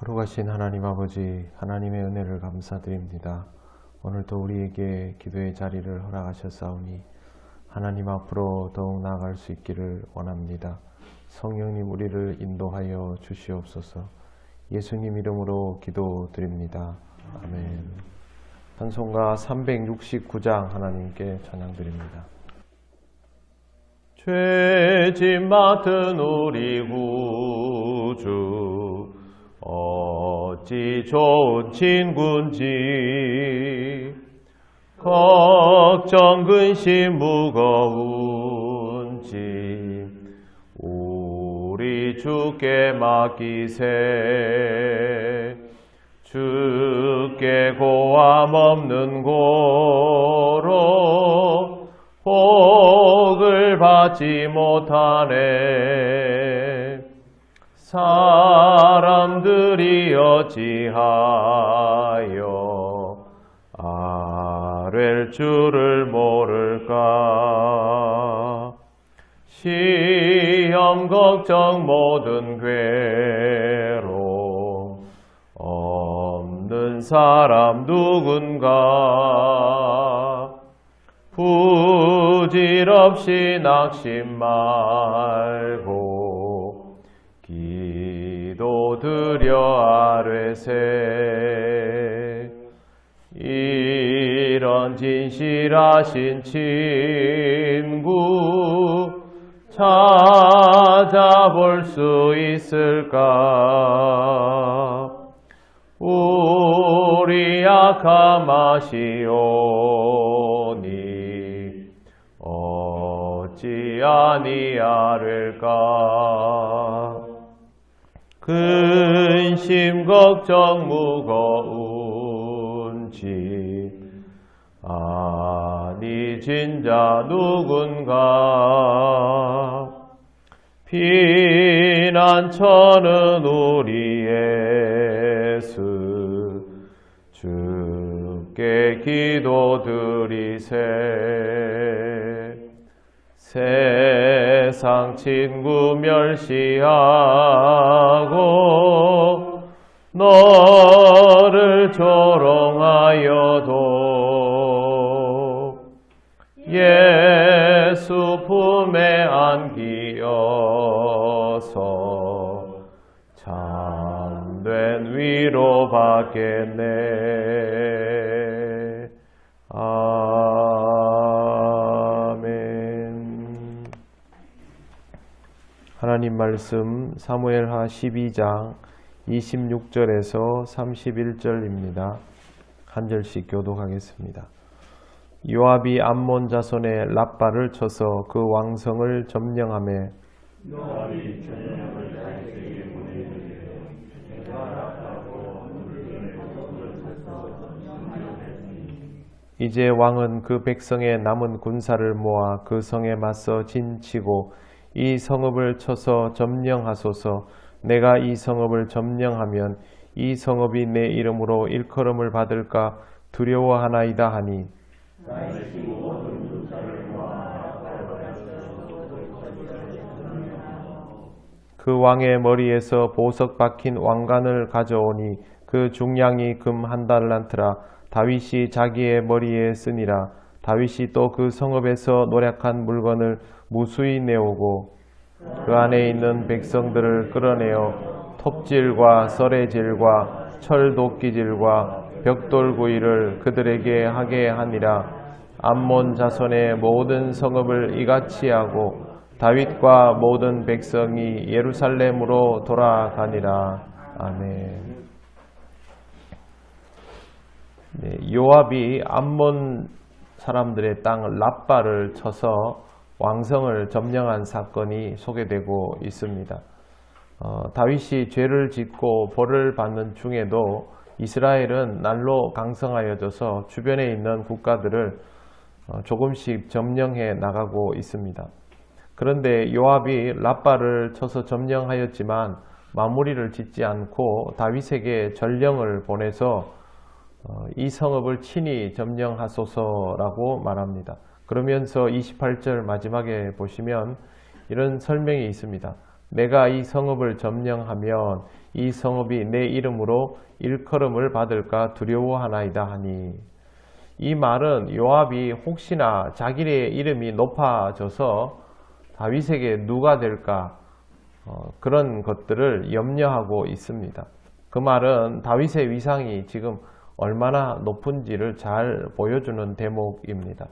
거룩하신 하나님 아버지, 하나님의 은혜를 감사드립니다. 오늘도 우리에게 기도의 자리를 허락하셨사오니 하나님 앞으로 더욱 나아갈 수 있기를 원합니다. 성령님 우리를 인도하여 주시옵소서. 예수님 이름으로 기도드립니다. 아멘. 찬송가 369장 하나님께 찬양드립니다. 죄짐 맡은 우리 구주 어찌 좋은 친구인지 걱정 근심 무거운지 우리 주께 맡기세. 주께 고함 없는 고로 복을 받지 못하네. 사람들이 어찌하여 아랠 줄을 모를까. 시험 걱정 모든 괴로움 없는 사람 누군가. 부질없이 낙심 말고 기도드려 아뢰세. 이런 진실하신 친구 찾아볼 수 있을까. 우리 약함 아시오니 어찌 아니하릴까. 근심 걱정 무거운지 아니 진자 누군가. 피난처는 우리 예수 주께 기도드리세. 세상 친구 멸시하고 너를 조롱하여도 예수 품에 안기어서 참된 위로 받겠네. 아멘. 하나님 말씀 사무엘하 12장 26절에서 31절입니다. 한 절씩 교독하겠습니다. 요압이 암몬 자손의 랍바를 쳐서 그 왕성을 점령하매 요압이 전령을 다윗에게 보내주되 내가 랍바고 누르게 성을 쳐서 점령하였으니 이제 왕은 그 백성의 남은 군사를 모아 그 성에 맞서 진치고 이 성읍을 쳐서 점령하소서. 내가 이 성읍을 점령하면 이 성읍이 내 이름으로 일컬음을 받을까 두려워하나이다 하니 그 왕의 머리에서 보석 박힌 왕관을 가져오니 그 중량이 금 한 달란트라. 다윗이 자기의 머리에 쓰니라. 다윗이 또 그 성읍에서 노략한 물건을 무수히 내오고 그 안에 있는 백성들을 끌어내어 톱질과 썰의질과 철도끼질과 벽돌구이를 그들에게 하게 하니라. 암몬 자손의 모든 성읍을 이같이 하고 다윗과 모든 백성이 예루살렘으로 돌아가니라. 아멘. 네, 요압이 암몬 사람들의 땅 랍바를 쳐서 왕성을 점령한 사건이 소개되고 있습니다. 다윗이 죄를 짓고 벌을 받는 중에도 이스라엘은 날로 강성하여져서 주변에 있는 국가들을 조금씩 점령해 나가고 있습니다. 그런데 요압이 랍바를 쳐서 점령하였지만 마무리를 짓지 않고 다윗에게 전령을 보내서 이 성읍을 친히 점령하소서라고 말합니다. 그러면서 28절 마지막에 보시면 이런 설명이 있습니다. 내가 이 성읍을 점령하면 이 성읍이 내 이름으로 일컬음을 받을까 두려워하나이다 하니, 이 말은 요압이 혹시나 자기의 이름이 높아져서 다윗에게 누가 될까 그런 것들을 염려하고 있습니다. 그 말은 다윗의 위상이 지금 얼마나 높은지를 잘 보여주는 대목입니다.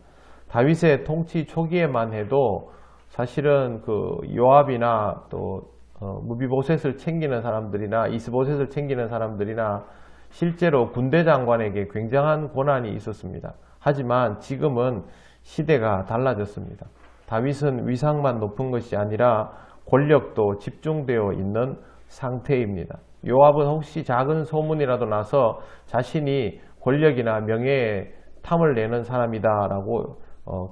다윗의 통치 초기에만 해도 사실은 그 요압이나 또 무비보셋을 챙기는 사람들이나 이스보셋을 챙기는 사람들이나 실제로 군대 장관에게 굉장한 고난이 있었습니다. 하지만 지금은 시대가 달라졌습니다. 다윗은 위상만 높은 것이 아니라 권력도 집중되어 있는 상태입니다. 요압은 혹시 작은 소문이라도 나서 자신이 권력이나 명예에 탐을 내는 사람이다라고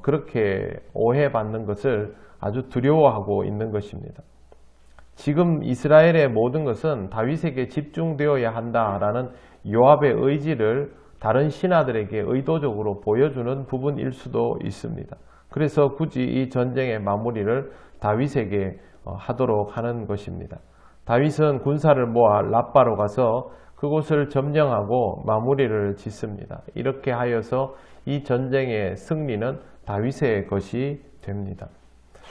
그렇게 오해받는 것을 아주 두려워하고 있는 것입니다. 지금 이스라엘의 모든 것은 다윗에게 집중되어야 한다라는 요압의 의지를 다른 신하들에게 의도적으로 보여주는 부분일 수도 있습니다. 그래서 굳이 이 전쟁의 마무리를 다윗에게 하도록 하는 것입니다. 다윗은 군사를 모아 랍바로 가서 그곳을 점령하고 마무리를 짓습니다. 이렇게 하여서 이 전쟁의 승리는 다윗의 것이 됩니다.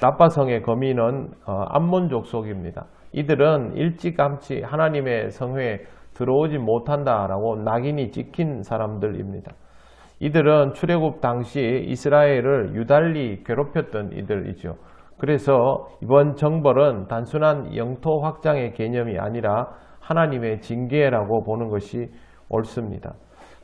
랍바성의 거민은 암몬 족속입니다. 이들은 일찌감치 하나님의 성회에 들어오지 못한다라고 낙인이 찍힌 사람들입니다. 이들은 출애굽 당시 이스라엘을 유달리 괴롭혔던 이들이죠. 그래서 이번 정벌은 단순한 영토 확장의 개념이 아니라 하나님의 징계라고 보는 것이 옳습니다.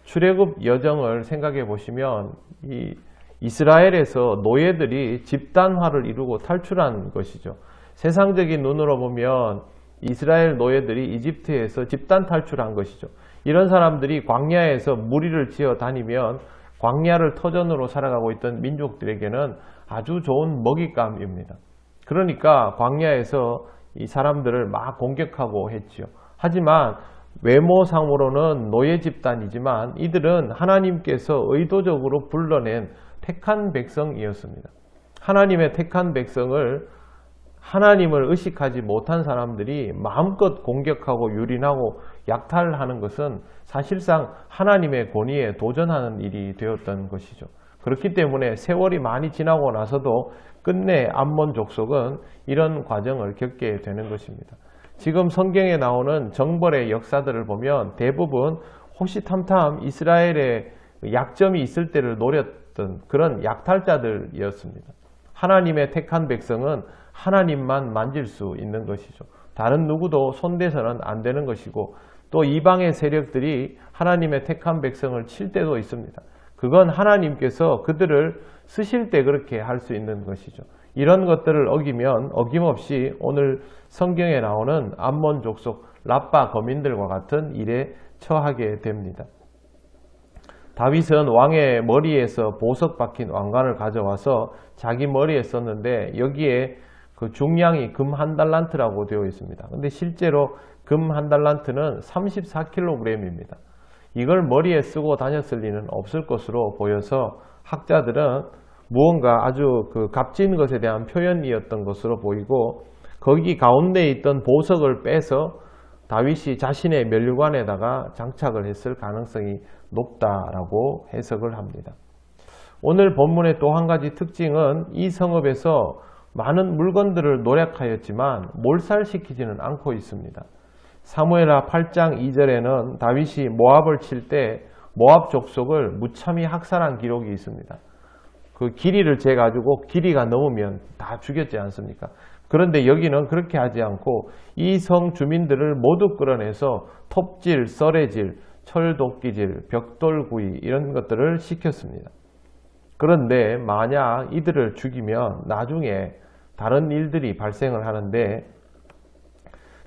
출애굽 여정을 생각해 보시면 이 이스라엘에서 노예들이 집단화를 이루고 탈출한 것이죠. 세상적인 눈으로 보면 이스라엘 노예들이 이집트에서 집단 탈출한 것이죠. 이런 사람들이 광야에서 무리를 지어 다니면 광야를 터전으로 살아가고 있던 민족들에게는 아주 좋은 먹잇감입니다. 그러니까 광야에서 이 사람들을 막 공격하고 했죠. 하지만 외모상으로는 노예 집단이지만 이들은 하나님께서 의도적으로 불러낸 택한 백성이었습니다. 하나님의 택한 백성을 하나님을 의식하지 못한 사람들이 마음껏 공격하고 유린하고 약탈하는 것은 사실상 하나님의 권위에 도전하는 일이 되었던 것이죠. 그렇기 때문에 세월이 많이 지나고 나서도 끝내 암몬 족속은 이런 과정을 겪게 되는 것입니다. 지금 성경에 나오는 정벌의 역사들을 보면 대부분 호시탐탐 이스라엘의 약점이 있을 때를 노렸던 그런 약탈자들이었습니다. 하나님의 택한 백성은 하나님만 만질 수 있는 것이죠. 다른 누구도 손대서는 안 되는 것이고 또 이방의 세력들이 하나님의 택한 백성을 칠 때도 있습니다. 그건 하나님께서 그들을 쓰실 때 그렇게 할 수 있는 것이죠. 이런 것들을 어기면 어김없이 오늘 성경에 나오는 암몬 족속 랍바 거민들과 같은 일에 처하게 됩니다. 다윗은 왕의 머리에서 보석 박힌 왕관을 가져와서 자기 머리에 썼는데 여기에 그 중량이 금 한 달란트라고 되어 있습니다. 근데 실제로 금 한 달란트는 34kg입니다. 이걸 머리에 쓰고 다녔을 리는 없을 것으로 보여서 학자들은 무언가 아주 그 값진 것에 대한 표현이었던 것으로 보이고 거기 가운데 있던 보석을 빼서 다윗이 자신의 면류관에다가 장착을 했을 가능성이 높다라고 해석을 합니다. 오늘 본문의 또 한 가지 특징은 이 성읍에서 많은 물건들을 노력하였지만 몰살시키지는 않고 있습니다. 사무엘하 8장 2절에는 다윗이 모압을 칠 때 모압 족속을 무참히 학살한 기록이 있습니다. 그 길이를 재가지고 길이가 넘으면 다 죽였지 않습니까? 그런데 여기는 그렇게 하지 않고 이 성 주민들을 모두 끌어내서 톱질, 썰애질, 철도끼질, 벽돌구이 이런 것들을 시켰습니다. 그런데 만약 이들을 죽이면 나중에 다른 일들이 발생을 하는데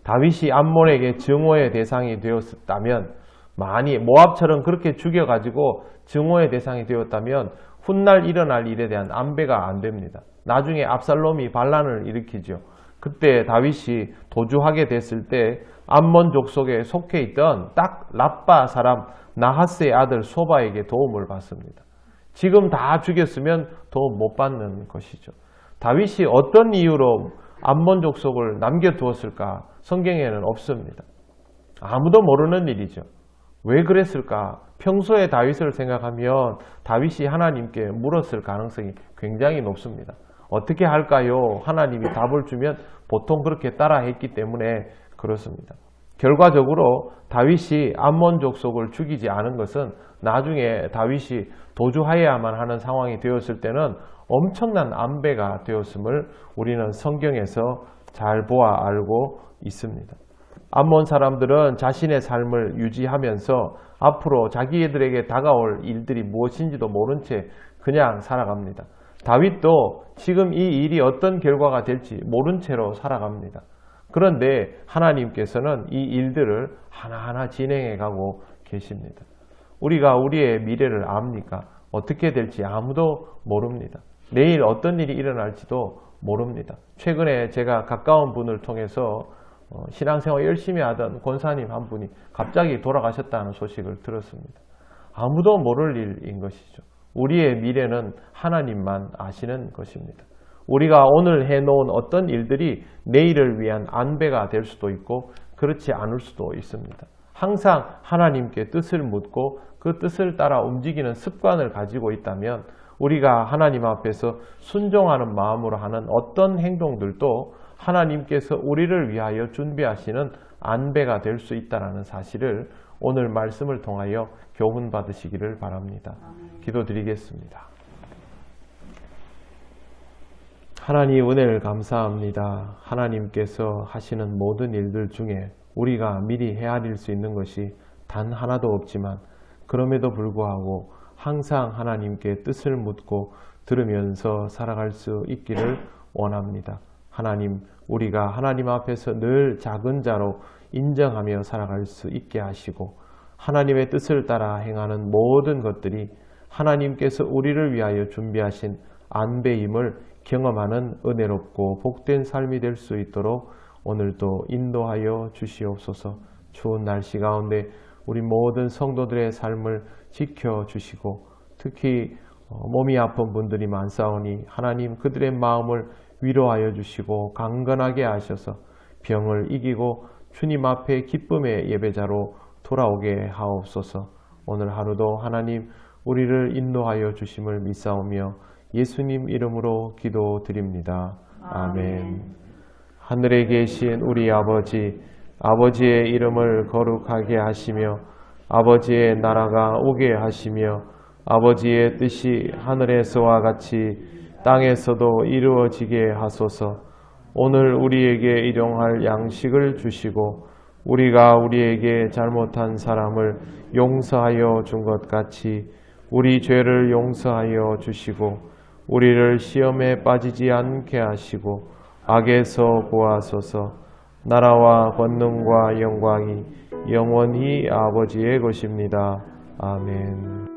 다윗이 암몬에게 증오의 대상이 되었다면 많이 모압처럼 그렇게 죽여가지고 증오의 대상이 되었다면 훗날 일어날 일에 대한 안배가 안 됩니다. 나중에 압살롬이 반란을 일으키죠. 그때 다윗이 도주하게 됐을 때 암몬 족속에 속해 있던 딱 랍바 사람 나하스의 아들 소바에게 도움을 받습니다. 지금 다 죽였으면 도움 못 받는 것이죠. 다윗이 어떤 이유로 암몬 족속을 남겨두었을까? 성경에는 없습니다. 아무도 모르는 일이죠. 왜 그랬을까? 평소에 다윗을 생각하면 다윗이 하나님께 물었을 가능성이 굉장히 높습니다. 어떻게 할까요? 하나님이 답을 주면 보통 그렇게 따라했기 때문에 그렇습니다. 결과적으로 다윗이 암몬 족속을 죽이지 않은 것은 나중에 다윗이 도주하여야만 하는 상황이 되었을 때는 엄청난 안배가 되었음을 우리는 성경에서 잘 보아 알고 있습니다. 암몬 사람들은 자신의 삶을 유지하면서 앞으로 자기들에게 다가올 일들이 무엇인지도 모른 채 그냥 살아갑니다. 다윗도 지금 이 일이 어떤 결과가 될지 모른 채로 살아갑니다. 그런데 하나님께서는 이 일들을 하나하나 진행해 가고 계십니다. 우리가 우리의 미래를 압니까? 어떻게 될지 아무도 모릅니다. 내일 어떤 일이 일어날지도 모릅니다. 최근에 제가 가까운 분을 통해서 신앙생활 열심히 하던 권사님 한 분이 갑자기 돌아가셨다는 소식을 들었습니다. 아무도 모를 일인 것이죠. 우리의 미래는 하나님만 아시는 것입니다. 우리가 오늘 해놓은 어떤 일들이 내일을 위한 안배가 될 수도 있고 그렇지 않을 수도 있습니다. 항상 하나님께 뜻을 묻고 그 뜻을 따라 움직이는 습관을 가지고 있다면 우리가 하나님 앞에서 순종하는 마음으로 하는 어떤 행동들도 하나님께서 우리를 위하여 준비하시는 안배가 될 수 있다는 사실을 오늘 말씀을 통하여 교훈 받으시기를 바랍니다. 기도드리겠습니다. 하나님 은혜를 감사합니다. 하나님께서 하시는 모든 일들 중에 우리가 미리 헤아릴 수 있는 것이 단 하나도 없지만 그럼에도 불구하고 항상 하나님께 뜻을 묻고 들으면서 살아갈 수 있기를 원합니다. 하나님, 우리가 하나님 앞에서 늘 작은 자로 인정하며 살아갈 수 있게 하시고 하나님의 뜻을 따라 행하는 모든 것들이 하나님께서 우리를 위하여 준비하신 안배임을 경험하는 은혜롭고 복된 삶이 될 수 있도록 오늘도 인도하여 주시옵소서. 추운 날씨 가운데 우리 모든 성도들의 삶을 지켜주시고 특히 몸이 아픈 분들이 많사오니 하나님 그들의 마음을 위로하여 주시고 강건하게 하셔서 병을 이기고 주님 앞에 기쁨의 예배자로 돌아오게 하옵소서. 오늘 하루도 하나님 우리를 인도하여 주심을 믿사오며 예수님 이름으로 기도드립니다. 아멘. 하늘에 계신 우리 아버지, 아버지의 이름을 거룩하게 하시며 아버지의 나라가 오게 하시며 아버지의 뜻이 하늘에서와 같이 땅에서도 이루어지게 하소서. 오늘 우리에게 일용할 양식을 주시고 우리가 우리에게 잘못한 사람을 용서하여 준 것 같이 우리 죄를 용서하여 주시고 우리를 시험에 빠지지 않게 하시고 악에서 구하소서. 나라와 권능과 영광이 영원히 아버지의 것입니다. 아멘.